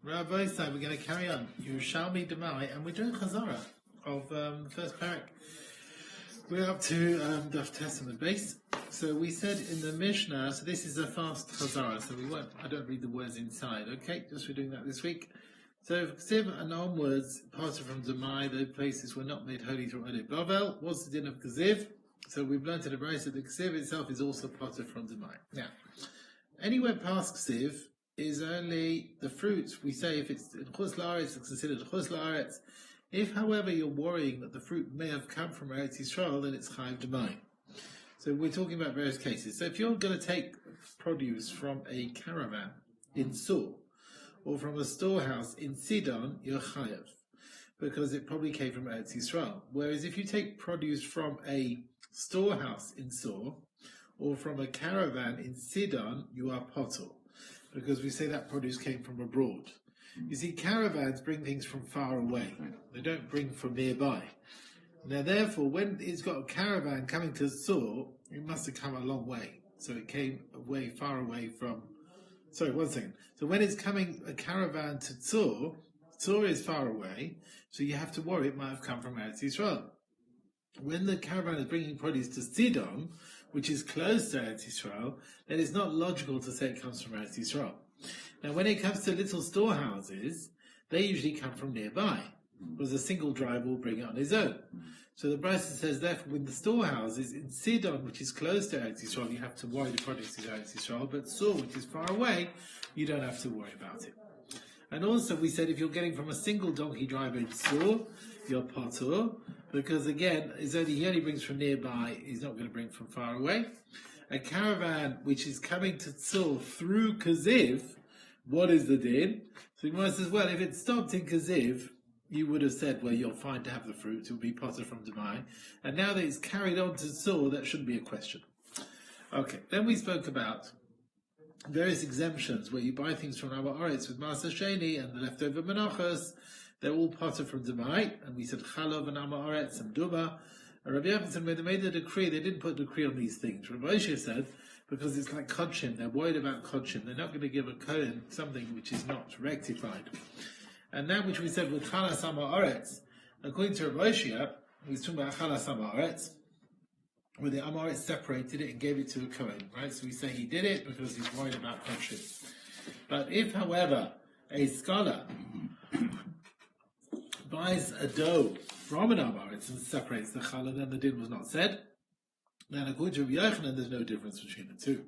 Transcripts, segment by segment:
Rabbi said we're going to carry on Yerushalmi Demai, and we're doing Chazarah of the first parak. We're up to Daf Testament base. So we said in the Mishnah, so this is a fast Chazarah, so I don't read the words inside, okay? Just we're doing that this week. So Ksiv and onwards, parted from Demai, those places were not made holy through Odeh Bavel. What's the din of Ksiv? So we've learned in the Rabbi that the Ksiv itself is also parted from Demai. Now, anywhere past Ksiv is only the fruit. We say if it's in Chutz La'aretz, it's considered Chutz La'aretz. If, however, you're worrying that the fruit may have come from Eretz Yisrael, then it's Chaim Dovid. So we're talking about various cases. So if you're going to take produce from a caravan in Sur, or from a storehouse in Sidon, you're Chayav, because it probably came from Eretz Yisrael. Whereas if you take produce from a storehouse in Sur, or from a caravan in Sidon, you are Potel, because we say that produce came from abroad. You see, caravans bring things from far away. They don't bring from nearby. Now, therefore, when it's got a caravan coming to Sur, it must have come a long way. So it came far away from... Sorry, one second. So when it's coming a caravan to Sur is far away, so you have to worry it might have come from Eretz Yisrael. When the caravan is bringing produce to Sidon, which is close to Eretz Yisrael, then it's not logical to say it comes from Eretz Yisrael. Now, when it comes to little storehouses, they usually come from nearby, because a single driver will bring it on his own. So the Brisa says, therefore, with the storehouses in Sidon, which is close to Eretz Yisrael, you have to worry the produce is Eretz Yisrael, but Sur, which is far away, you don't have to worry about it. And also, we said if you're getting from a single donkey driver in Sur, you're Patur, because again, he only brings from nearby, he's not going to bring from far away. A caravan which is coming to Sur through Kaziv, what is the din? So Gemara says, well, if it stopped in Kaziv, you would have said, well, you're fine to have the fruit, it will be potter from Demai. And now that it's carried on to Sur, that shouldn't be a question. Okay, then we spoke about various exemptions where you buy things from Rabbi Oretz with Masechet and the leftover menachos. They're all potter from Demai. And we said Chalov and Rabbi Oretz and Duba. And Rabbi Yafin said, when they made the decree, they didn't put a decree on these things. Rabbi Yosef said, because it's like Kodshim, they're worried about Kodshim. They're not going to give a Kohen something which is not rectified. And that which we said with Chalas Amaretz, according to Rabbi Yosef, he's talking about Chalas Amaretz, where the Amaretz separated it and gave it to a Kohen, right? So we say he did it because he's worried about Kodshim. But if, however, a scholar buys a dough from an Amaretz and separates the Challah, then the din was not said. Now, according to Rabbi Yochanan, there's no difference between the two.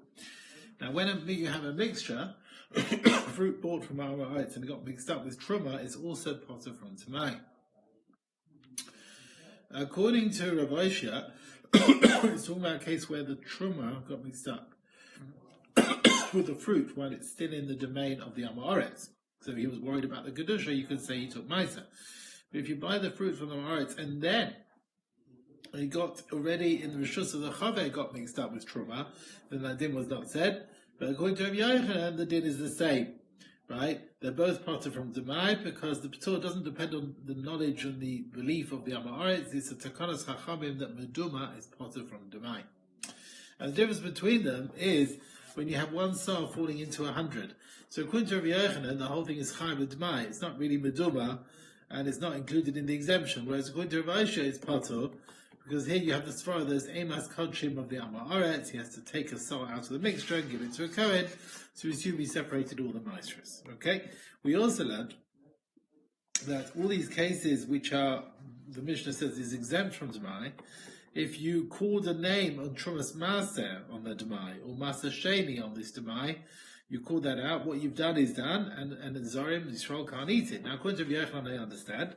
Now, when you have a mixture, fruit bought from Amaretz and it got mixed up with Truma, it's also potter from Demai. According to Rav Oshia, it's talking about a case where the Truma got mixed up with the fruit while it's still in the domain of the Amaretz. So he was worried about the Kedusha, you could say he took Maisa. But if you buy the fruit from the Amaretz and then he got already in the Rishus of the Chaveh got mixed up with Truma, then that din was not said. But according to Rabbi Yochanan, the din is the same, right? They're both potter from Demai because the P'tur doesn't depend on the knowledge and the belief of the Amaretz. It's a Takanas Chachamim that Meduma is potter from Demai. And the difference between them is when you have one soul falling into 100. So according to Rabbi Yochanan, the whole thing is Chaim Demai. It's not really Meduma, and it's not included in the exemption. Whereas according to Rabbi Yosef, it's potter. Because here you have the svara, there's Emas Kodshim of the Amaretz. He has to take a soul out of the mixture and give it to a Kohen. So we assume he separated all the maestros. Okay? We also learned that all these cases which are, the Mishnah says, is exempt from Demai, if you called a name on Trumas Maser on the Demai, or Maser Sheni on this Demai, you call that out, what you've done is done, and the Zorim, Yisrael can't eat it. Now, according to Rabbi Yochanan, I understand,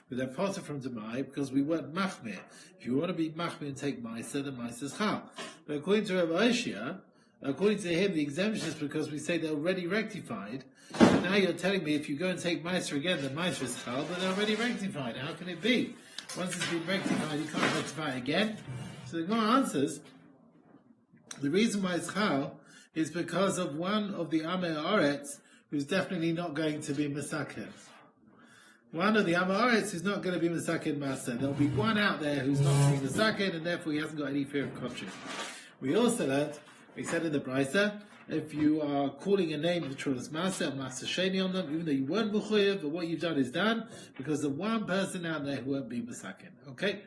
but they're potter from Demai because we weren't machmir. If you want to be machmir and take ma'aser, then ma'aser's chal. But according to Rabbi Oshia, according to him, the exemption is because we say they're already rectified. And now you're telling me if you go and take ma'aser again, then ma'aser's chal, but they're already rectified. How can it be? Once it's been rectified, you can't rectify it again. So the Gemara answers, the reason why it's chal is because of one of the Amei Oretz who's definitely not going to be Masechet. One of the Amaretz is not going to be Masechet Maser. There'll be one out there who's not going to be Masechet, and therefore he hasn't got any fear of Kodshim. We also learned, we said in the Brisa, if you are calling a name of Trumas Maser or Maser Sheni on them, even though you weren't Mechuyev, but what you've done is done, because there's one person out there who won't be Masakin. Okay?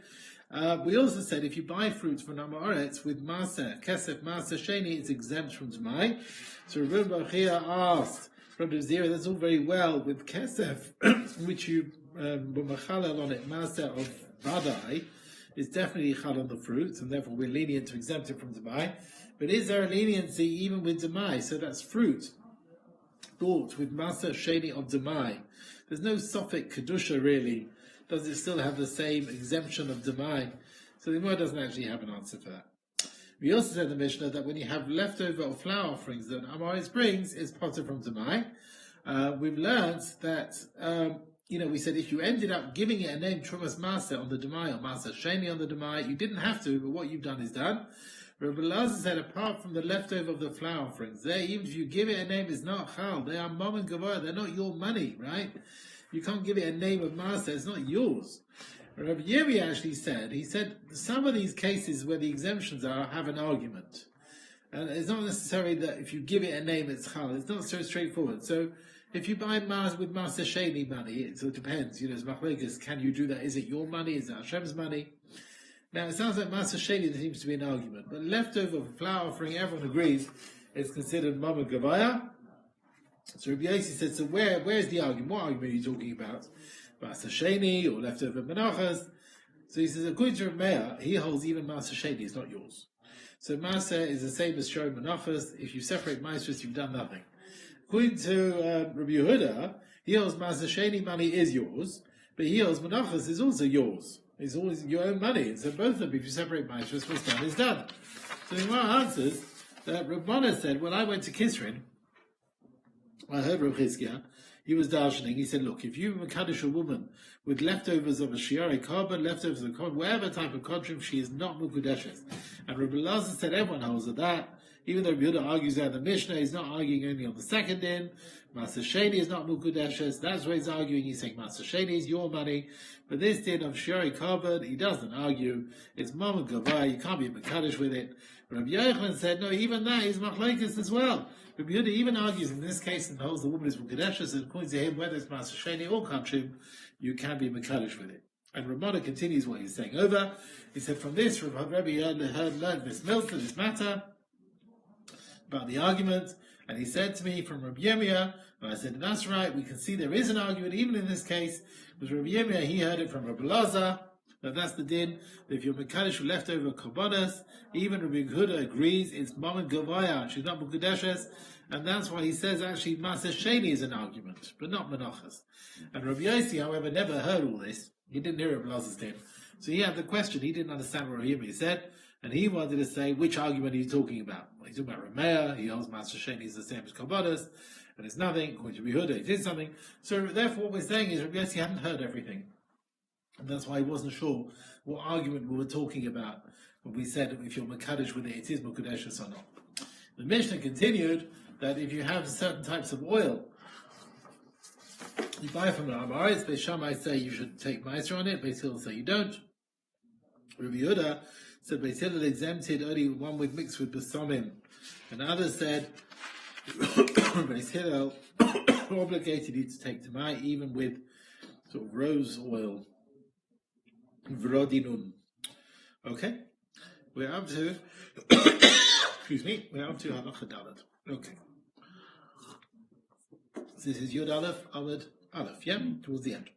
We also said if you buy fruits from Amaretz with Maser, Kesef, Maser Sheni, it's exempt from Demai. So Rabbi Bachia asked, Rabbi Zira, that's all very well with Kesef, which you Machalel on it, Maser of Badai, is definitely Chal on the fruits, and therefore we're lenient to exempt it from Demai. But is there a leniency even with Demai? So that's fruit bought with Maser Sheni of Demai. There's no Sophic Kedusha really. Does it still have the same exemption of Demai? So the Gemara doesn't actually have an answer for that. We also said in the Mishnah that when you have leftover or flour offerings that Amaretz brings, it's potter from Demai. We've learned that, we said if you ended up giving it a name, Trumas Maser on the Demai or Maser Sheni on the Demai, you didn't have to, but what you've done is done. Rabbi Lazar said, apart from the leftover of the flour offerings, there, even if you give it a name, it's not chal. They are mom and gavor. They're not your money, right? You can't give it a name of master. It's not yours. Rabbi Yeri actually said, some of these cases where the exemptions have an argument. And it's not necessarily that if you give it a name, it's chal. It's not so straightforward. So if you buy Mars with Maser Sheni money, it depends. It's machlokes. Can you do that? Is it your money? Is it Hashem's money? Now, it sounds like Maser Sheni, there seems to be an argument. But leftover flour offering, everyone agrees, is considered Mama Gavaya. So Rabbi Yossi said, so where's the argument? What argument are you talking about? Maser Sheni or leftover Menachas? So he says, according to Rabbi, he holds even Maser Sheni is not yours. So Maser is the same as Shor Menachas. If you separate Maestros, you've done nothing. According to Rabbi Yehuda, he holds Maser Sheni money is yours, but he holds Menachas is also yours. It's always your own money. So both of them, if you separate Maestros, what's done is done. So the Gemara answers that Rabbana said, when I went to Kisrin, I heard Rav Chizkiah, he was darshaning, he said, look, if you Mekadosh a woman with leftovers of a shiare carbon, leftovers of a carbon, whatever type of contram, she is not Mukudeshes. And Rabbi Lazar said, everyone holds of that. Even though Rabbi Yehuda argues out the Mishnah, he's not arguing only on the second din. Maser Sheni is not Mukudeshes. That's where he's arguing. He's saying Maser Sheni is your money. But this din of shiare carbon, he doesn't argue. It's Mom and Gavai. You can't be Mekadosh with it. Rabbi Yochanan said, no, even that is machlokes as well. Rabbi Yehuda even argues in this case and holds the woman is Mukudeshes, and according to him, whether it's Maser Sheni or Kachim, you can be Mekadosh with it. And Ramana continues what he's saying over. He said, from this, Rabbi learned this milta, this matter, about the argument, and he said to me from Rabbi Yirmiyah, and I said, that's right, we can see there is an argument, even in this case, because Rabbi Yirmiyah, he heard it from Rabbi Lazar, that that's the din, that if you're Mekadosh with leftover korbanos, even Rabbi Yehuda agrees, it's Mama Gavaya, she's not Mukudeshes, and that's why he says actually Maser Sheni is an argument, but not Menachas. And Rabbi Yossi, however, never heard all this. He didn't hear Rabbi Lazar's din. So he had the question, he didn't understand what Rabbi Yirmiyah said, and he wanted to say, which argument are you talking about? Well, he's talking about Rameya, he holds Maser Sheni is the same as korbanos, and it's nothing, according to Rabbi Yehuda, he did something. So therefore what we're saying is Rabbi Yossi hadn't heard everything. And that's why he wasn't sure what argument we were talking about when we said if you're Mekadosh with it, it is Mukudeshes or not. The Mishnah continued that if you have certain types of oil, you buy from the Amaretz, Beis Shammai say you should take Meiser on it, Beis Hillel say you don't. Rabbi Yehuda said Beis Hillel exempted only one with mixed with Besamim. And others said Beis Hillel obligated you to take Demai even with sort of rose oil. Vrodinun. Okay? We're up to excuse me, we're up to Halacha Dalet. Okay. This is Yod Aleph, Amud Aleph, yeah? Towards the end.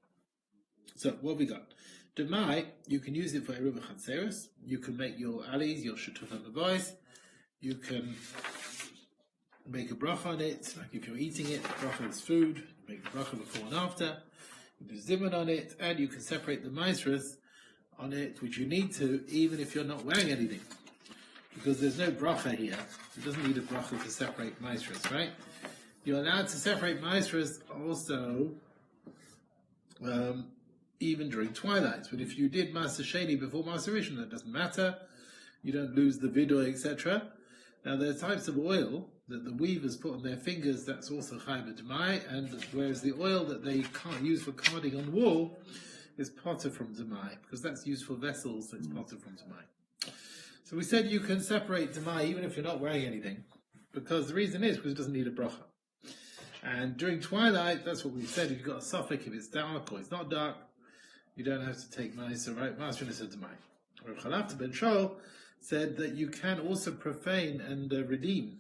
So, what have we got? Demai, you can use it for Eruv Chatzeres. You can make your alis, your Shetut HaLevos. You can make a bracha on it. Like if you're eating it, the bracha is food. Make a bracha before and after. You can do zimun on it, and you can separate the maestros on it, which you need to, even if you're not wearing anything. Because there's no bracha here. It doesn't need a bracha to separate maestros, right? You're allowed to separate maestros also even during twilight. But if you did Maser Sheni before Maser Rishon, that doesn't matter. You don't lose the vidoy, etc. Now there are types of oil that the weavers put on their fingers, that's also Chaim Demai, and whereas the oil that they can't use for carding on the wall is potter from Demai, because that's used for vessels, so it's potter from Demai. So we said you can separate Demai even if you're not wearing anything. because the reason is because it doesn't need a bracha. And during twilight, that's what we said, if you've got a suffix, if it's dark or it's not dark, you don't have to take Ma'aser, right? Ma'aser is a Demai. Harav ben Shol said that you can also profane and redeem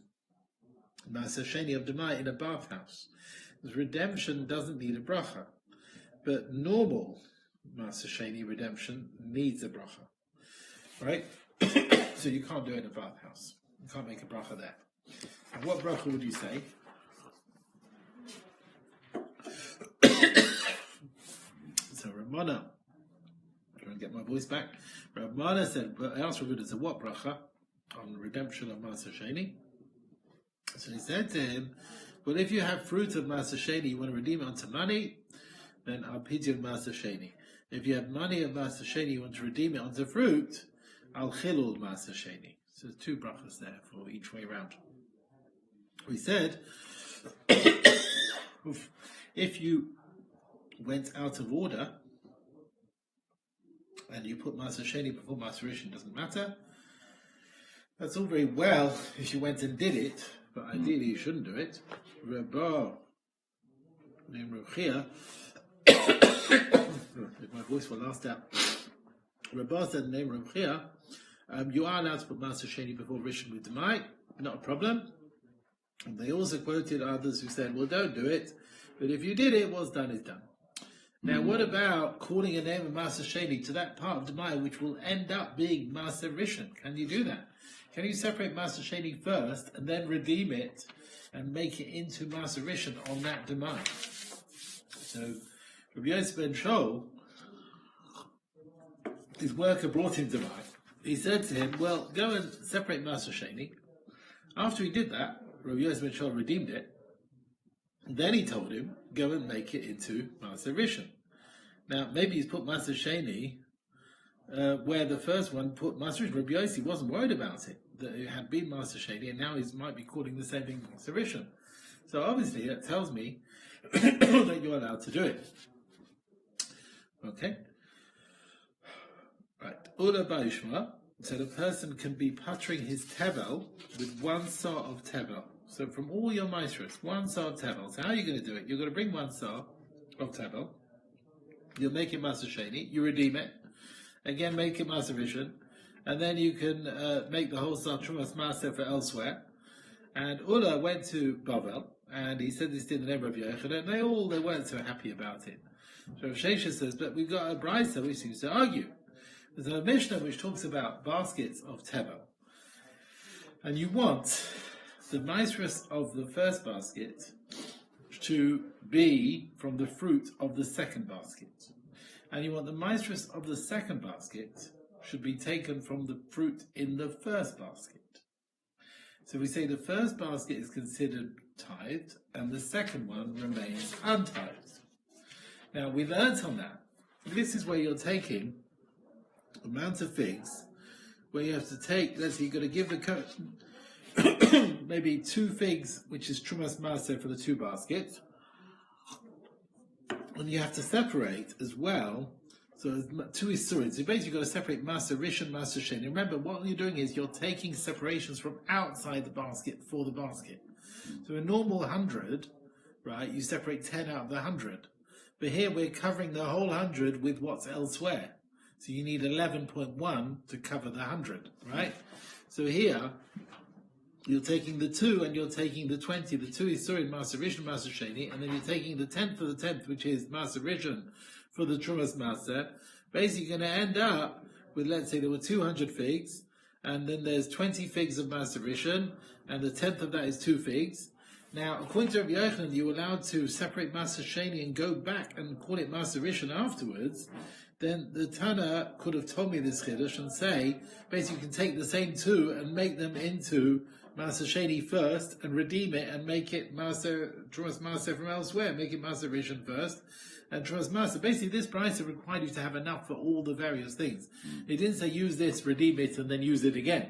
Ma'aser Sheni of Demai in a bathhouse. Because redemption doesn't need a bracha. But normal Ma'aser Sheni redemption needs a bracha. Right? So you can't do it in a bathhouse. You can't make a bracha there. And what bracha would you say? So Ramana, I'm trying to get my voice back. Ramana said, I asked Rabbi, so what bracha on redemption of Ma'aser Sheni? So he said to him, well, if you have fruit of Ma'aser Sheni, you want to redeem it onto money, then I'll pidyon Ma'aser Sheni. If you have money of Ma'aser Sheni, you want to redeem it onto fruit, I'll chilul Ma'aser Sheni. So there's two brachas there for each way round. We said, if you went out of order and you put Ma'aser Sheni before Ma'aser Rishon, doesn't matter. That's all very well if you went and did it, but ideally you shouldn't do it. Rabbi, named Ruchia, if my voice will last out. Rabbi said, name Ruchia, you are allowed to put Ma'aser Sheni before Rishon with Demai, not a problem. And they also quoted others who said, well, don't do it, but if you did it, what's done is done. Now, what about calling a name of Ma'aser Sheni to that part of Demai which will end up being Ma'aser Rishon? Can you do that? Can you separate Ma'aser Sheni first and then redeem it and make it into Ma'aser Rishon on that Demai? So, Rabbi Yosef ben Shol, his worker brought him Demai. He said to him, well, go and separate Ma'aser Sheni. After he did that, Rabbi Yosef ben Shol redeemed it. Then he told him, go and make it into Ma'aser Rishon. Now, maybe he's put Ma'aser Sheni where the first one put Ma'aser Rishon. Rabbi Yossi wasn't worried about it, that it had been Ma'aser Sheni, and now he might be calling the same thing Ma'aser Rishon. So obviously that tells me that you're allowed to do it. Okay? Right. Ula Ba'ishma, so the person can be puttering his tevel with one saw of tevel. So from all your maestros, one saw of tevel. So how are you going to do it? You're going to bring one saw of tevel. You'll make it Ma'aser Sheni. You redeem it. Again, make it Ma'aser Rishon. And then you can make the whole saw Trumas Ma'aser for elsewhere. And Ula went to Bavel, and he said this in the name of Yochanan, and they weren't so happy about it. So Rav Shesha says, but we've got a brisa which seems to argue. There's a Mishnah which talks about baskets of tevel. And you want the maestros of the first basket to be from the fruit of the second basket. And you want the maestros of the second basket should be taken from the fruit in the first basket. So we say the first basket is considered tithed, and the second one remains untithed. Now we learnt on that. This is where you're taking the amount of figs, where you have to take, let's say you've got to give the maybe 2 figs, which is Trumas Ma'aser for the 2 baskets. And you have to separate as well. So 2 is Surin. So basically you've got to separate Ma'aser Rishon, Ma'aser Sheni. Remember, what you're doing is you're taking separations from outside the basket for the basket. So a normal 100, right, you separate 10 out of the 100. But here we're covering the whole 100 with what's elsewhere. So you need 11.1 to cover the 100, right? So here, you're taking the 2 and you're taking the 20. The 2 is Surin, Ma'aser Rishon, Ma'aser Sheni, and then you're taking the 10th for the 10th, which is Ma'aser Rishon for the Trumas Ma'aser. Basically, you're going to end up with, let's say there were 200 figs, and then there's 20 figs of Ma'aser Rishon, and the 10th of that is 2 figs. Now, according to Rabbi Yochanan, you're allowed to separate Ma'aser Sheni and go back and call it Ma'aser Rishon afterwards. Then the Tana could have told me this chiddush and say, basically you can take the same 2 and make them into Ma'aser Sheni first and redeem it and make it Trumas Ma'aser from elsewhere. Make it Ma'aser Rishon first and Trumas Ma'aser. Basically, this brisa required you to have enough for all the various things. It didn't say use this, redeem it, and then use it again.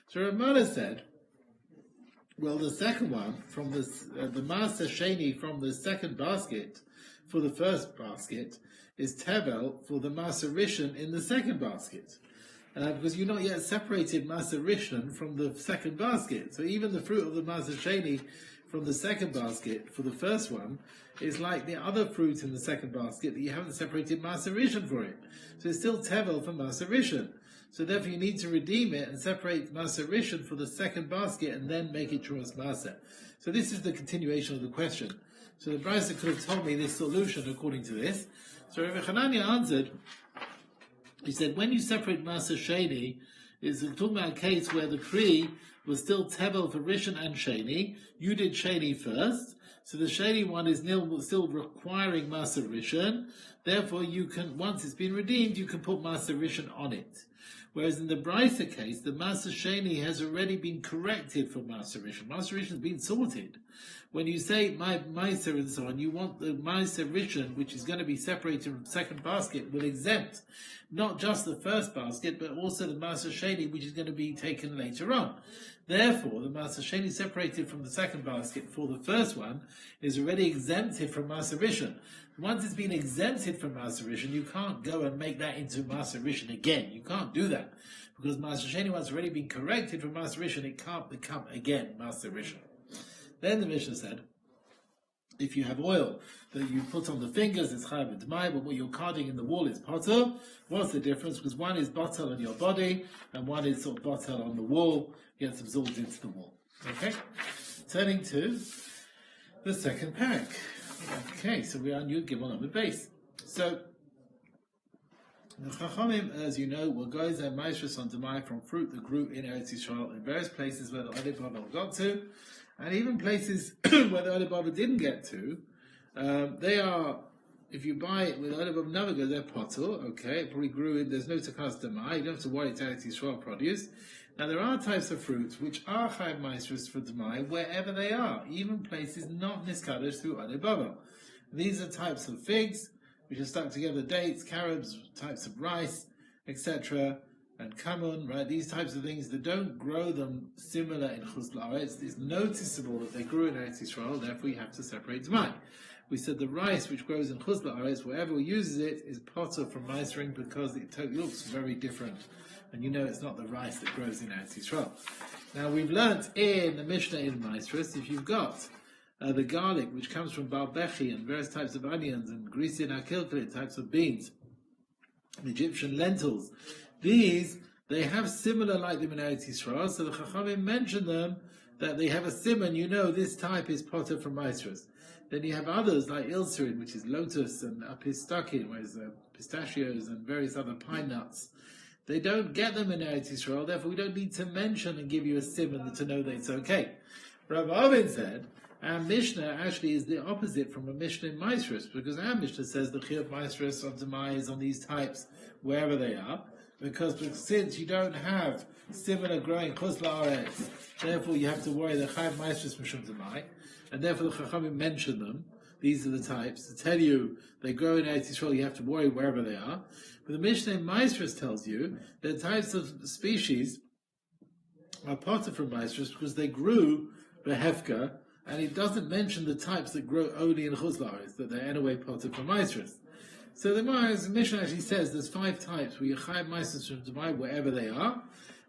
So Ramana said, well, the second one from the Ma'aser Sheni from the second basket for the first basket is tevel for the Ma'aser Rishon in the second basket. because you're not yet separated Maser Rishon from the second basket. So even the fruit of the Maser Sheni from the second basket for the first one is like the other fruit in the second basket that you haven't separated Maser Rishon for it. So it's still Tevel for Maser Rishon. So therefore you need to redeem it and separate Maser Rishon for the second basket and then make it Trumas Maser. So this is the continuation of the question. So the Brisa could have told me this solution according to this. So Rabbi Hanania answered, he said, when you separate Maser Sheni, it's talking about a case where the tree was still Tevel for Rishon and Sheni. You did Sheni first, so the Sheni one is still requiring Maser Rishon. Therefore, you can, once it's been redeemed, you can put Maser Rishon on it. Whereas in the Brisa case, the Maser Sheni has already been corrected for Maser Rishon. Maser Rishon has been sorted. When you say my Meiser and so on, you want the Meiser Rishon, which is going to be separated from the second basket, will exempt not just the first basket, but also the Maser Sheni, which is going to be taken later on. Therefore, the Maser Sheni separated from the second basket for the first one is already exempted from Maser Rishon. Once it's been exempted from Maser Rishon, you can't go and make that into Maser Rishon again. You can't do that. Because Maser Sheni, once already been corrected from Maser Rishon, it can't become again Maser Rishon. Then the Mishnah said, if you have oil that you put on the fingers, it's Chaim Demai, but what you're carding in the wall is potter. What's the difference? Because one is bottle on your body, and one is sort of bottle on the wall, gets absorbed into the wall. Okay? Turning to the second parak. Okay, so we are on Yud Gimel on the base. So, the Chachamim, as you know, were guys and maestros on Demai from fruit that grew in Eretz Yisrael in various places where the Odeh Baba got to, and even places where the Odeh Baba didn't get to. They are, if you buy it with Odeh Baba Navaga, they're potel, okay, it probably grew in, there's no takas Demai, you don't have to worry it's Eretz Yisrael produce. Now there are types of fruits which are Chaim maestros for Demai wherever they are, even places not niskadosh through Odeh Baba. These are types of figs, which are stuck together, dates, carobs, types of rice, etc., and kamun, right? These types of things that don't grow them similar in Chutz La'aretz. It's noticeable that they grew in Eretz Yisrael, therefore you have to separate Demai. We said the rice which grows in Chutz La'aretz, wherever we uses it, is potter from Meisering because it looks very different. And you know it's not the rice that grows in Eretz Yisrael. Now we've learnt in the Mishnah in Maestros, if you've got the garlic which comes from Balbechi and various types of onions and Grisian akilklit, types of beans, and Egyptian lentils, these, they have similar like them in Eretz Yisrael, so the Chachamim mention them, that they have a simon, you know this type is potter from Maestros. Then you have others like ilserin, which is lotus, and apistakin, where is pistachios and various other pine nuts. They don't get them in Eretz Yisrael, therefore we don't need to mention and give you a simon to know that it's okay. Rabbi Oven said, our Mishnah actually is the opposite from a Mishnah in Maestros, because our Mishnah says the Chiyuv Maestros of Demai is on these types wherever they are, because since you don't have similar growing Chutz La'aretz, therefore you have to worry the Chaim Maestros Mishum Demai, and therefore the Chachamim mention them. These are the types to tell you they grow in Eretz Yisrael. You have to worry wherever they are. But the Mishnah in Maestros tells you that types of species are potter from Maestros because they grew behefka, and it doesn't mention the types that grow only in Chutz La'aretz, that they're anyway potter from Maestros. So the Mishnah actually says there's 5 types where you Chaim Maestros from Demai wherever they are.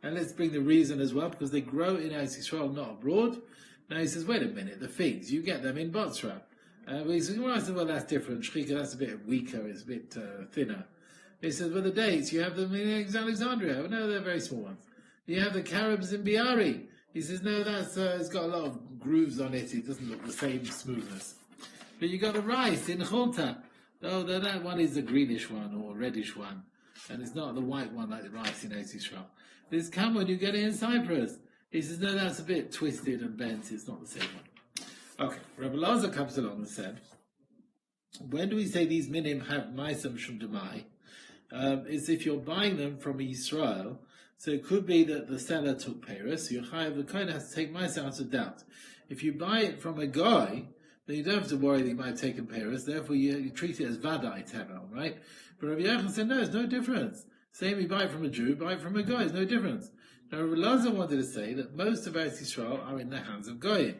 And let's bring the reason as well, because they grow in Eretz Yisrael, not abroad. Now he says, wait a minute, the figs, you get them in Botzra. He says, well, that's different. Shchika, that's a bit weaker, it's a bit thinner. He says, well, the dates, you have them in Alexandria. No, they're very small ones. You have the carobs in Biari. He says, no, that's it's got a lot of grooves on it. It doesn't look the same smoothness. But you got the rice in Chulta. Oh, that one is a greenish one or a reddish one. And it's not the white one like the rice in Eretz Yisrael. This kamun, you get it in Cyprus. He says, no, that's a bit twisted and bent. It's not the same one. Okay, Rabbi Lazar comes along and said, when do we say these minim have maisam shum demai? It's if you're buying them from Israel, so it could be that the seller took Paris, so the Kohen has to take maisam out of doubt. If you buy it from a guy, then you don't have to worry that he might have taken Paris, therefore you treat it as vadai tevel, right? But Rabbi Yechon said, no, there's no difference. Same you buy it from a Jew, buy it from a guy, there's no difference. Now Rabbi Lazar wanted to say that most of Eretz Yisrael are in the hands of Goyim,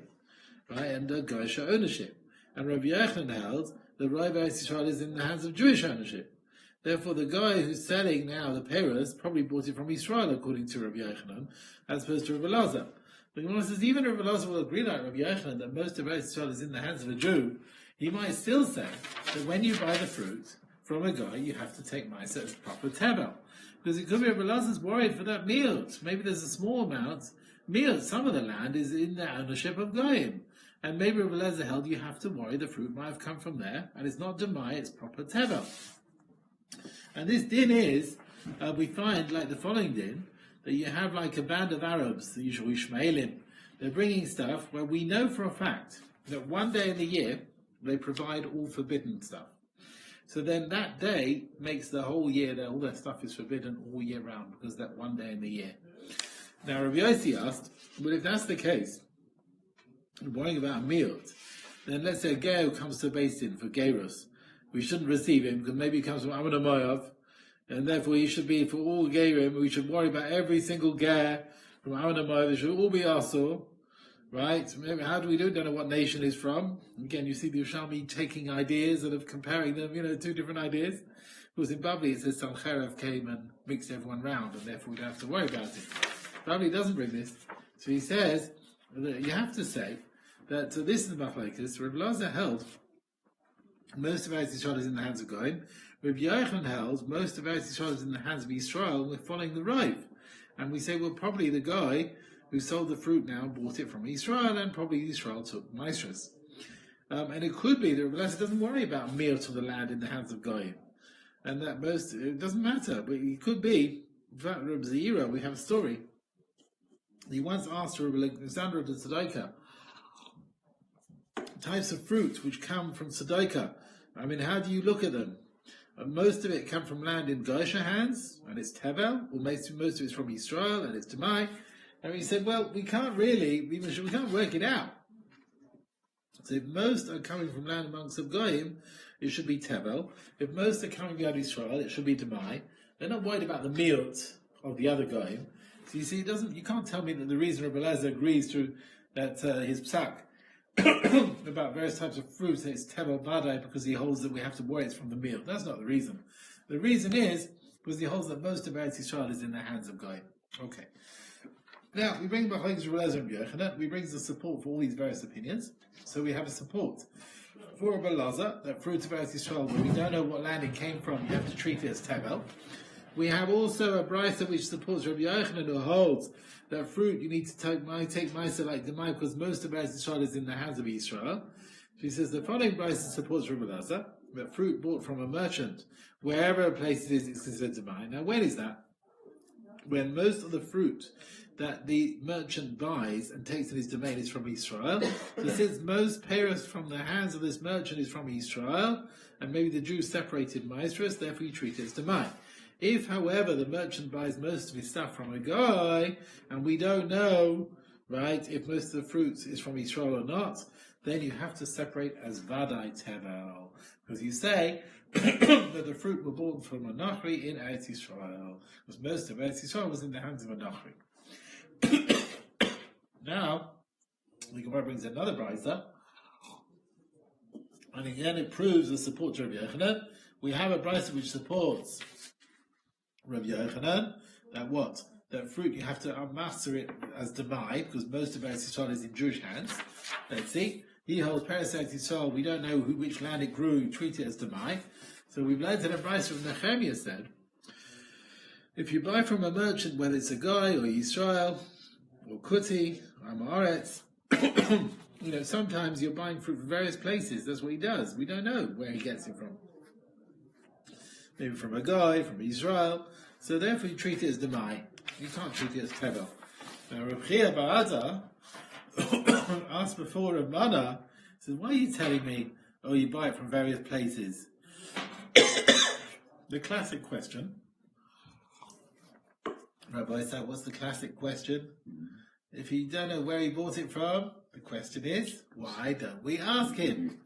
right, and Goyish ownership. And Rabbi Yechon held that Eretz Yisrael is in the hands of Jewish ownership. Therefore, the guy who's selling now the peros probably bought it from Israel, according to Rabbi Yochanan, as opposed to Rabbi Elazar. But Gemara says even Rabbi Elazar will agree like Rabbi Yochanan that most of Eretz Yisrael is in the hands of a Jew. He might still say that when you buy the fruit from a guy, you have to take Ma'aser as proper tebel. Because it could be Rabbi Elazar's worried for that miut. Maybe there's a small amount. Miut, some of the land is in the ownership of Goyim. And maybe Rabbi Elazar held you have to worry the fruit might have come from there, and it's not Demai, it's proper tebel. And this din is, we find like the following din, that you have like a band of Arabs, the usual Ishmaelim. They're bringing stuff where we know for a fact that one day in the year they provide all forbidden stuff. So then that day makes the whole year that all that stuff is forbidden all year round because that one day in the year. Now Rabbi Yossi asked, well, if that's the case, we're worrying about a meal, then let's say a ger who comes to a basin for gerus, we shouldn't receive him because maybe he comes from Amon Moav, and therefore he should be for all gerim. We should worry about every single ger from Amon Moav. They should all be asur, right? Maybe, how do we do it? Don't know what nation he's from. Again, you see the Yerushalmi taking ideas and of comparing them. Two different ideas. Because in Babli it says some Harav came and mixed everyone round, and therefore we don't have to worry about it. Babli doesn't bring this, so he says that you have to say that this is the machlokes. Rabbi Elazar held most of Eretz Yisrael is in the hands of Goyim. Rabbi Yochanan held most of Eretz Yisrael is in the hands of Israel. We're following the Rav, and we say, well, probably the guy who sold the fruit now bought it from Israel, and probably Israel took Maestras. And it could be that Rabbi Elazar doesn't worry about meal to the land in the hands of Goyim, and that it doesn't matter. But it could be. In fact, Rabbi Zira, we have a story. He once asked Rabbi Alexander of the Tzedakah types of fruit which come from Tzedakah. I mean, how do you look at them? Most of it come from land in Goysha hands, and it's Tevel, or most of it's from Israel, and it's Demai. And he said, well, we can't work it out. So if most are coming from land amongst the Goyim, it should be Tevel. If most are coming out of Israel, it should be Demai. They're not worried about the miut of the other Goyim. So you see, you can't tell me that the reason Rabbi Elazar agrees to that his psak about various types of fruits, it's Tevel Vadai, because he holds that we have to worry it's from the meal. That's not the reason. The reason is because he holds that most of Eretz Yisrael is in the hands of Goyim. Okay. Now, we bring Rabbi Elazar and Yochanan, we bring the support for all these various opinions. So we have a support for Rabbi Elazar, that fruits of Eretz Yisrael, when we don't know what land it came from, you have to treat it as Tevel. We have also a brisa which supports Rabbi Yochanan, who holds that fruit you need to take Ma'aser like Demai, because most of Eretz Yisrael is in the hands of Israel. She says the following brisa supports Rabbi Elazar, that fruit bought from a merchant, wherever a place it is considered Demai. Now, when is that? When most of the fruit that the merchant buys and takes in his domain is from Israel. So since most peros from the hands of this merchant is from Israel, and maybe the Jews separated Maestras, therefore you treat it as Demai. If, however, the merchant buys most of his stuff from a guy, and we don't know, right, if most of the fruits is from Israel or not, then you have to separate as Vadai Tevel. Because you say that the fruit were bought from a Nachri in Eretz Yisrael. Because most of Eretz Yisrael was in the hands of a Nachri. Now, the Gemara brings another brisa, and again it proves the support to Rabbi Yochanan. We have a brisa which supports Rabbi Yochanan, that fruit you have to master it as Demai, because most of Eretz Yisrael is in Jewish hands. Let's see. He holds Peres Eretz Yisrael, we don't know which land it grew, treat it as Demai. So we've learned that a brisa from Nehemiah said, if you buy from a merchant, whether it's a guy or Yisrael, or Kuti, or Amaretz, sometimes you're buying fruit from various places. That's what he does. We don't know where he gets it from. Maybe from a guy, from Israel. So therefore you treat it as Demai. You can't treat it as Tevel. Now Rabbi Chia Ba'ada asked before Rav Mana, said, why are you telling me, you buy it from various places? The classic question. Rabbi said, what's the classic question? If you don't know where he bought it from, the question is, why don't we ask him?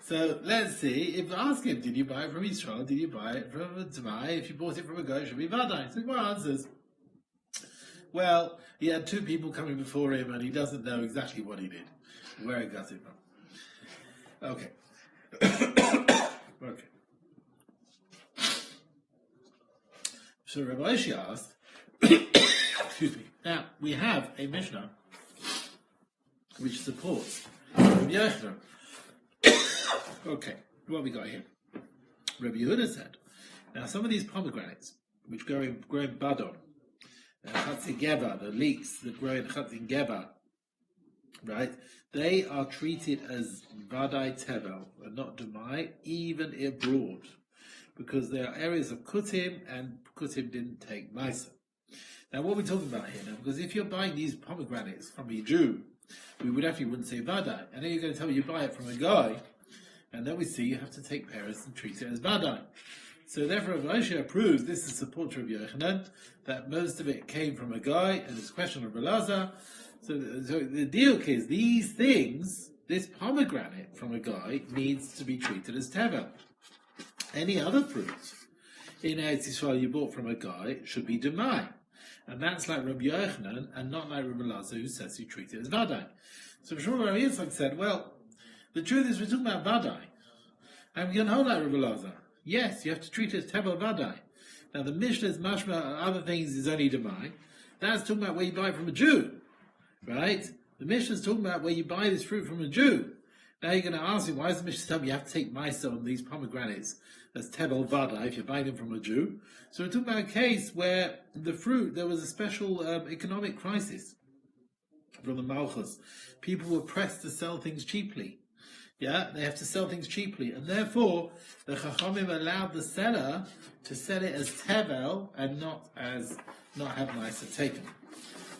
So let's see, if ask him, did you buy it from Israel? Did you buy it from Demai? If you bought it from a guy, it should be Vadai. So what answers? It he had two people coming before him and he doesn't know exactly what he did, where he got it from. Okay. Okay. So Rabbi asked, excuse me, now we have a Mishnah which supports Rabbi Yochanan. Okay, what have we got here? Rabbi Yehuda said, now some of these pomegranates, which grow in Badon, Chatzin Geba, the leeks that grow in Chatzin Geba, right, they are treated as Vadai Tevel, and not Demai, even abroad, because there are areas of Kutim, and Kutim didn't take Maisa. Now what are we talking about here now? Because if you're buying these pomegranates from a Jew, we wouldn't say Vadai, and then you're going to tell me you buy it from a guy, and then we see you have to take Paris and treat it as Vadai. So therefore, Rabbi proves this is support to Rabbi Yochanan, that most of it came from a guy, and it's a question of Rabbi. So the deal is these things, this pomegranate from a guy needs to be treated as Tevel. Any other fruit in Eretz Yisrael you bought from a guy should be Demai. And that's like Rabbi Yochanan, and not like Rabbi Lazar, who says you treat it as Vadai. So Rabbi Yitzchok said, well, the truth is we're talking about Vadai. And we can hold like Rabbi Lazar. Yes, you have to treat it as Tevel Vadai. Now the Mishnah's mashma and other things is only Demai. That's talking about where you buy it from a Jew. Right? The Mishnah's talking about where you buy this fruit from a Jew. Now you're going to ask me, why is the Mishnah telling me you have to take Maisa on these pomegranates as Tevel Vadai if you're buying them from a Jew? So we're talking about a case where the fruit, there was a special economic crisis from the Malchus. People were pressed to sell things cheaply. Yeah, they have to sell things cheaply, and therefore the Chachamim allowed the seller to sell it as Tevel and not have Maisa taken,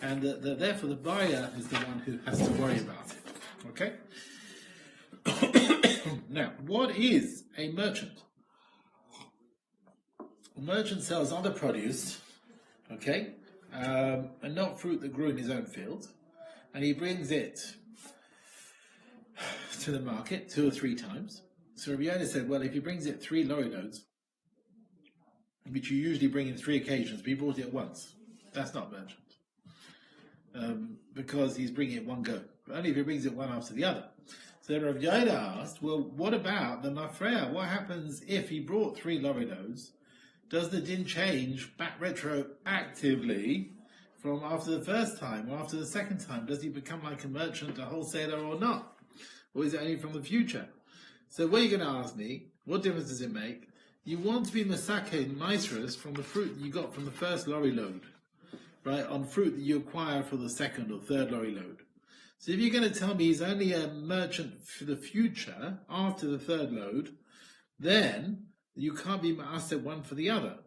and therefore the buyer is the one who has to worry about it. Okay. Now, what is a merchant? A merchant sells other produce, okay, and not fruit that grew in his own field, and he brings it to the market 2 or 3 times. So Rabbi Yochanan said, well, if he brings it 3 lorry loads, which you usually bring in 3 occasions, but he brought it once, that's not merchant. Because he's bringing it one go. But only if he brings it one after the other. So Rabbi Yochanan asked, well, what about the mafreya? What happens if he brought 3 lorry loads? Does the din change back retroactively from after the first time or after the second time? Does he become like a merchant, a wholesaler, or not? Or is it only from the future? So what are you going to ask me? What difference does it make? You want to be Masechet Maisras from the fruit you got from the first lorry load, right? On fruit that you acquire for the second or third lorry load. So if you're going to tell me he's only a merchant for the future, after the third load, then you can't be Ma'aseh one for the other.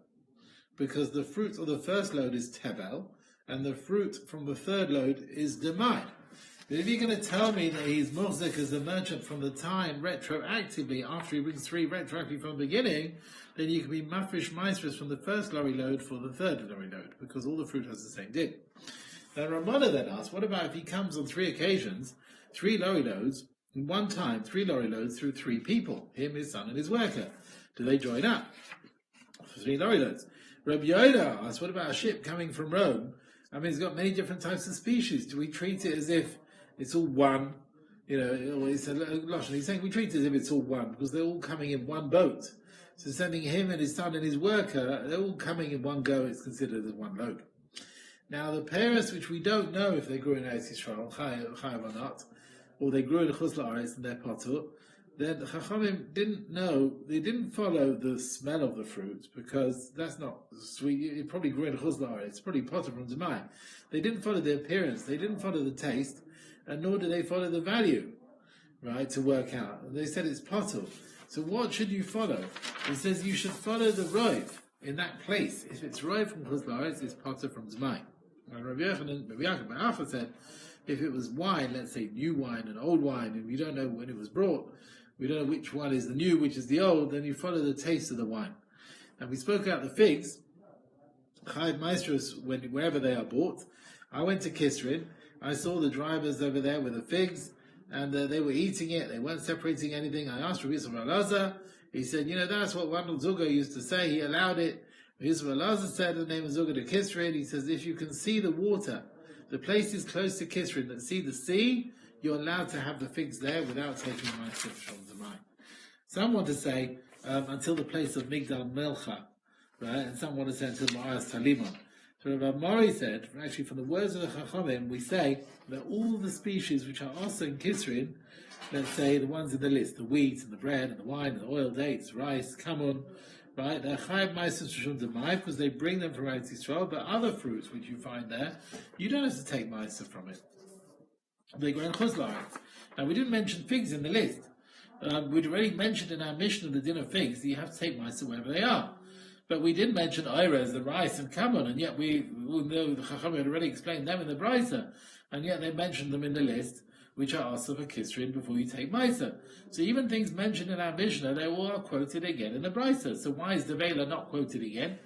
Because the fruit of the first load is Tevel, and the fruit from the third load is Demai. But if you're going to tell me that he's Muhzik as a merchant from the time retroactively, after he brings 3 retroactively from the beginning, then you can be Mafresh Maisras from the first lorry load for the third lorry load, because all the fruit has the same din. Now Ramana then asks, what about if he comes on 3 occasions, 3 lorry loads, in one time, 3 lorry loads through 3 people, him, his son, and his worker? Do they join up for 3 lorry loads? Rabbi Yoda asks, what about a ship coming from Rome? I mean, it's got many different types of species. Do we treat it as if it's all one? You know, he's saying we treat it as if it's all one, because they're all coming in one boat. So sending him and his son and his worker, they're all coming in one go, it's considered as one load. Now the parents, which we don't know if they grew in Eretz Yisrael, Chaim or not, or they grew in Chutz La'aretz and they're potur, then the Chachamim didn't know, they didn't follow the smell of the fruit, because that's not sweet. It probably grew in Chutz La'aretz, it's probably potur from Demai. They didn't follow the appearance, they didn't follow the taste, and nor do they follow the value, right, to work out. They said it's potur. So what should you follow? It says you should follow the roiv in that place. If it's roiv from Chutz La'aretz, it's potur from Demai. And Rabbi Yaakov said, if it was wine, let's say new wine and old wine, and we don't know when it was brought, we don't know which one is the new, which is the old, then you follow the taste of the wine. And we spoke about the figs, Chayiv Maestros, wherever they are bought. I went to Kisrin, I saw the drivers over there with the figs, and they were eating it, they weren't separating anything. I asked Rabbi Yisrael, he said, that's what Wandel Zuga used to say, he allowed it. Yisrael said the name of Zuga to Kisrin, he says, if you can see the water, the places close to Kisrin that see the sea, you're allowed to have the figs there without taking my sips from the mine. Some want to say, until the place of Migdal Melcha, right? And some want to say until Ma'as Talimon. So Rabbi Mori said, actually from the words of the Chachamim, we say that all the species which are also in Kisrin, let's say the ones in the list, the wheat and the bread and the wine and the oil, dates, rice, kamon, right? They're chayav ma'aser shum demai because they bring them from Eretz Yisrael. But other fruits which you find there, you don't have to take ma'aser from it. They go in chutz la'aretz. Now we didn't mention figs in the list. We'd already mentioned in our mission of the din of figs that you have to take ma'aser wherever they are. But we did mention oirez, the rice and kamon, and yet we know the Chacham had already explained them in the brisa, and yet they mentioned them in the list, which are also for kisrin before you take ma'aser. So even things mentioned in our Mishnah, they all are quoted again in the brisa. So why is the vela not quoted again?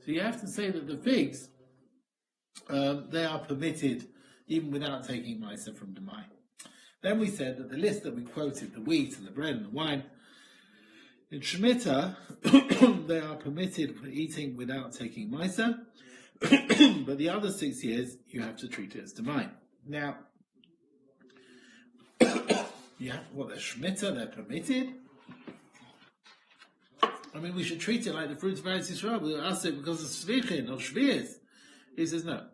So you have to say that the figs, they are permitted even without taking ma'aser from Demai. Then we said that the list that we quoted, the wheat and the bread and the wine, in Shemitah, they are permitted for eating without taking ma'aser, but the other 6 years, you have to treat it as Demai. Now, they're Shemitah, they're permitted. I mean, we should treat it like the fruits of Eretz Yisrael. We'll ask it because of Svichin, of Shvius. He says, no.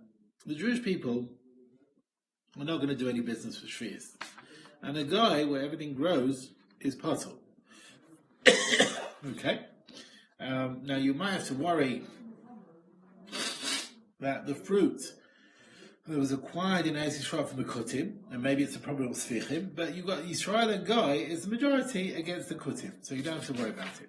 The Jewish people are not going to do any business with Shvius. And a guy where everything grows is puzzled. Okay. Now you might have to worry that the fruit that was acquired in Eretz Yisrael from the Kutim, and maybe it's a problem with Svichim, but you've got Yisrael and Guy is the majority against the Kutim, so you don't have to worry about it.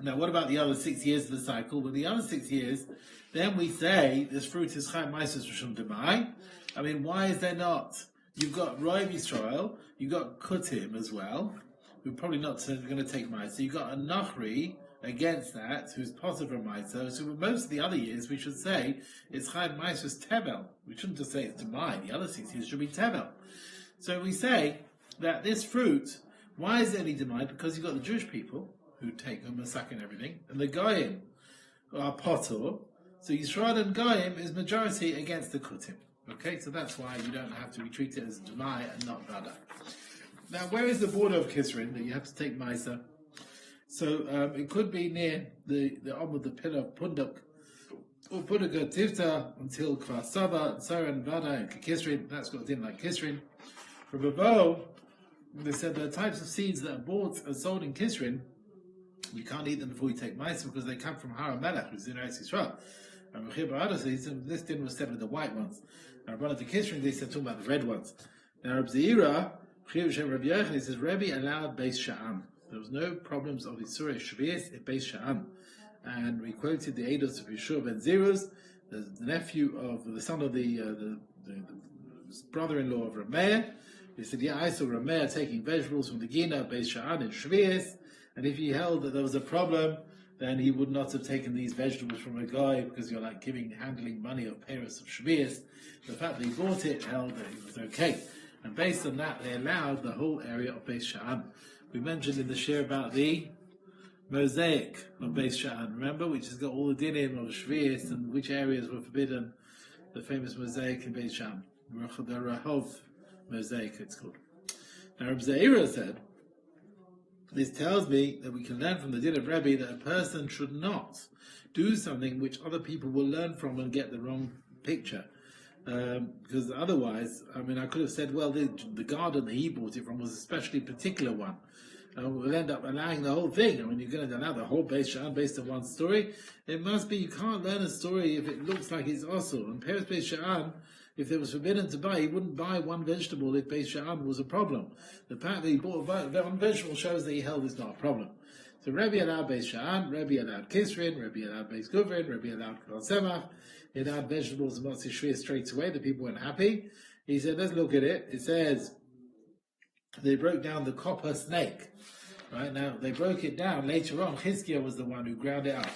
Now what about the other 6 years of the cycle? Well, the other 6 years, then we say this fruit is Chaim Ma'aser Shum Demai. I mean, why is there not? You've got Roiv Yisrael, you've got Kutim as well. We're probably not going to take ma'aser. So you've got a Nachri against that, who's positive from ma'aser. So most of the other years, we should say, it's Chaim Ma'aser's Tebel. We shouldn't just say it's Demai. The other 6 years should be Tebel. So we say that this fruit, why is it only Demai? Because you've got the Jewish people, who take Masak and everything, and the Goyim are Potor. So Yisrael and Goyim is majority against the Kutim. Okay, so that's why you don't have to treat it as Demai and not Vada. Now, where is the border of Kisrin that you have to take ma'aser? So it could be near the of the pillar of Punduk, or Puduka Tivta until Kfar Saba, Saran, Vada, and Kisrin. That's got in like Kisrin. For Babo, they said the types of seeds that are bought and sold in Kisrin, you can't eat them before you take ma'aser because they come from Harav, who's in Eretz Yisrael. And Rabbi says this din was said with the white ones. And Rabbi the Kisrin, they said talking about the red ones. Now Rabbi Zeira, he says Rabbi allowed Beis Sha'am. There was no problems of Isurei Shvius at Beis Sha'am. And we quoted the Eidos of Yeshua ben Zerus, the nephew of the son of the brother-in-law of Rameh. He said, yeah, I saw Rameh taking vegetables from the Gina, Beis Sha'am in Shvius. And if he held that there was a problem, then he would not have taken these vegetables from a guy because you're like handling money of Paris of Shvius. The fact that he bought it held that it was okay. And based on that, they allowed the whole area of Beis Sha'an. We mentioned in the share about the mosaic of Beis Sha'an, remember, which has got all the dinim of Shvius and which areas were forbidden. The famous mosaic in Beis Sha'an, the Rahov mosaic, it's called. Now, Rabbi Zeira said, this tells me that we can learn from the din of Rabbi that a person should not do something which other people will learn from and get the wrong picture. Because otherwise, I mean, I could have said, well, the garden that he bought it from was a especially particular one. We'll end up allowing the whole thing. I mean, you're going to allow the whole Beis Sha'an based on one story. It must be, you can't learn a story if it looks like it's also. And Paris Beis Sha'an, if it was forbidden to buy, he wouldn't buy one vegetable if Beis Sha'an was a problem. The fact that he bought one vegetable shows that he held it's not a problem. So Rabbi allowed Beis Sha'an, Rabbi allowed Kisrin, Rabbi allowed Beis Guvrin, Rabbi allowed Kol Semach. He allowed vegetables and Motzi Shvius straight away. The people weren't happy. He said, let's look at it. It says, they broke down the copper snake. Right now, they broke it down. Later on, Chizkiah was the one who ground it up.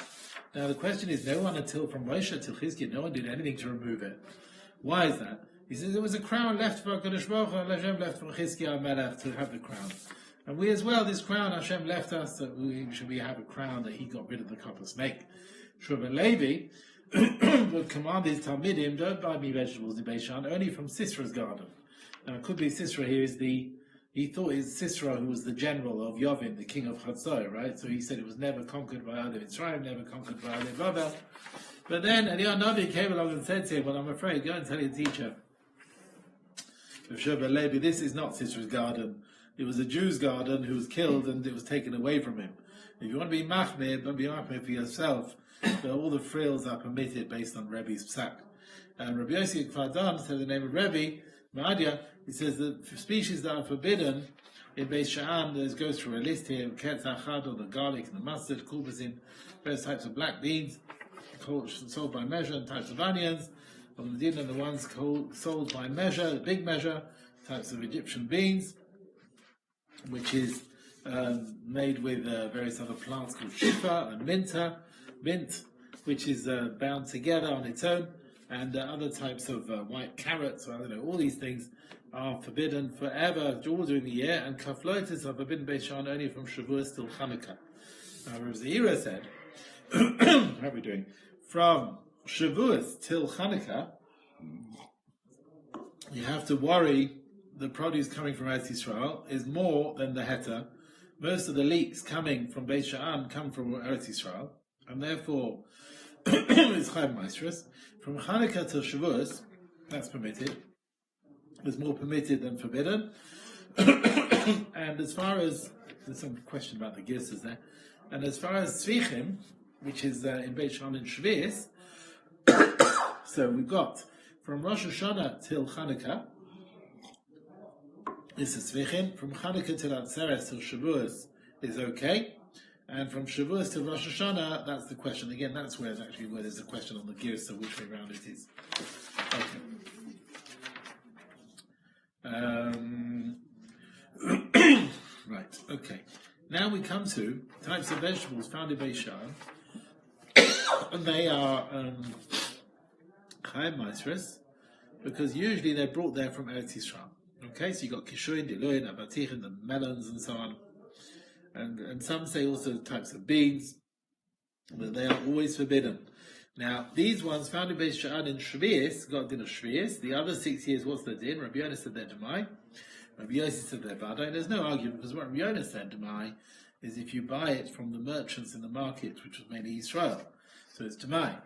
Now, the question is, no one until from Moshe till Chizkiah, no one did anything to remove it. Why is that? He says there was a crown left for HaKadosh Baruch Hu, and Hashem left for Chizkiah Melech to have the crown. And we as well, this crown Hashem left us, that we have a crown that he got rid of the copper snake. Shmuel Levi would command his Talmidim, don't buy me vegetables in Beis Sha'an, only from Sisra's garden. Now, it could be Sisra here is the he thought it's Sisera who was the general of Yavin, the king of Chatzor, right? So he said it was never conquered by other Mitzrayim, never conquered by other Babel. But then Eliyahu Navi came along and said to him, well, I'm afraid, go and tell your teacher, this is not Sisera's garden. It was a Jew's garden who was killed and it was taken away from him. If you want to be Mahmir, don't be Mahmir for yourself. But all the frills are permitted based on Rebbe's psak. And Rabbi Yossi Kvardan said the name of Rebbe, Ma'adia, he says that for species that are forbidden in Beis Sha'an, there goes through a list here, Ketz Achad, or the garlic and the mustard, kulbasin, various types of black beans, sold by measure, and types of onions, and the ones sold by measure, the big measure, types of Egyptian beans, which is made with various other plants called shifa and mint, which is bound together on its own, and other types of white carrots, all these things are forbidden forever, all during the year, and kafloitis are forbidden Beis Sha'an only from Shavuos till Hanukkah. Now, Rav Zehira said, how are we doing? From Shavuos till Hanukkah, you have to worry the produce coming from Eretz Yisrael is more than the heta. Most of the leeks coming from Beis Sha'an come from Eretz Yisrael, and therefore it's Chaim Dovid. From Hanukkah till Shavuos, that's permitted. It's more permitted than forbidden. And as far as, there's some question about the girsas there, and as far as Tzvichim, which is in Beis Sha'an and Shvius, so we've got from Rosh Hashanah till Hanukkah, this is Tzvichim. From Hanukkah till Atzeres till Shavuos is okay. And from Shavuos to Rosh Hashanah, that's the question. Again, that's where there's a question on the girsa, which way round it is. Okay. Right, okay. Now we come to types of vegetables found in Beis Sha'an. And they are Chaim Dovid, because usually they're brought there from Eretz Yisrael. Okay, so you've got kishuin, diluin, abatichin, the melons and so on. And some say also types of beans, but they are always forbidden. Now, these ones found in Beis Sha'an in Shvius, got din of Shvius. The other 6 years, what's the din? Rabbi Yonah said they're Demai. Rabbi Yossi said they're Vadai. There's no argument, because what Rabbi Yonah said, Demai, is if you buy it from the merchants in the market, which was mainly Israel. So it's Demai.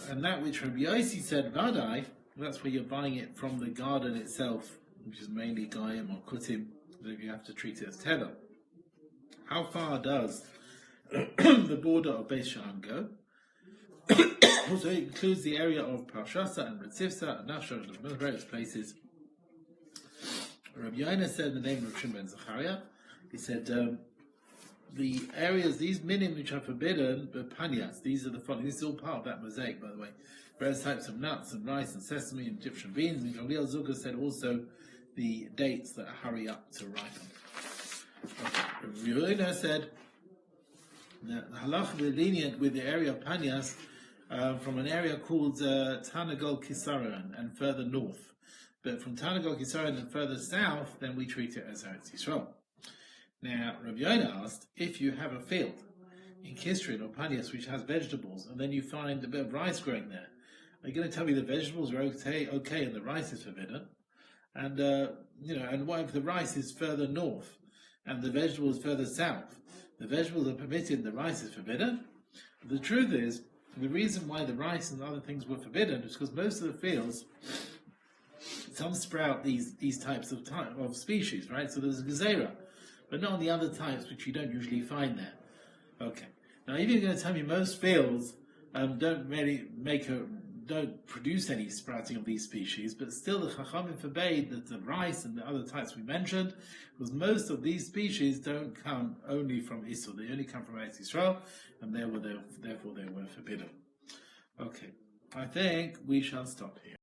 And that which Rabbi Yossi said, Vadai, that's where you're buying it from the garden itself, which is mainly Goyim or Kutim. You have to treat it as tether. How far does the border of Beis Sha'an go? Also, it includes the area of Parshasa and Ritzivsa and Nafsha and various places. Rabbi Yonah said the name of Shimon ben Zechariah. He said the areas, these minim which are forbidden, the panyas, these are the following. This is all part of that mosaic, by the way. Various types of nuts and rice and sesame and Egyptian beans. And Gamliel Zucker said also the dates that hurry up to ripen. Rabbi Yonah said that the halach is lenient with the area of Panyas from an area called Tanagol Kisaran and further north. But from Tanagol Kisaran and further south, then we treat it as Eretz Yisrael. Now, Rabbi Yonah asked, if you have a field in Kisrin or Panyas which has vegetables, and then you find a bit of rice growing there, are you going to tell me the vegetables are okay, and the rice is forbidden? And and what if the rice is further north and the vegetables further south? The vegetables are permitted, the rice is forbidden. The truth is, the reason why the rice and other things were forbidden is because most of the fields, some sprout these types of species, right? So there's a gezerah, but not on the other types which you don't usually find there. Okay. Now, if you're going to tell me most fields don't produce any sprouting of these species, but still the Chachamim forbade that the rice and the other types we mentioned, because most of these species don't come only from Israel, they only come from Eretz Yisrael, and therefore they were forbidden. Okay, I think we shall stop here.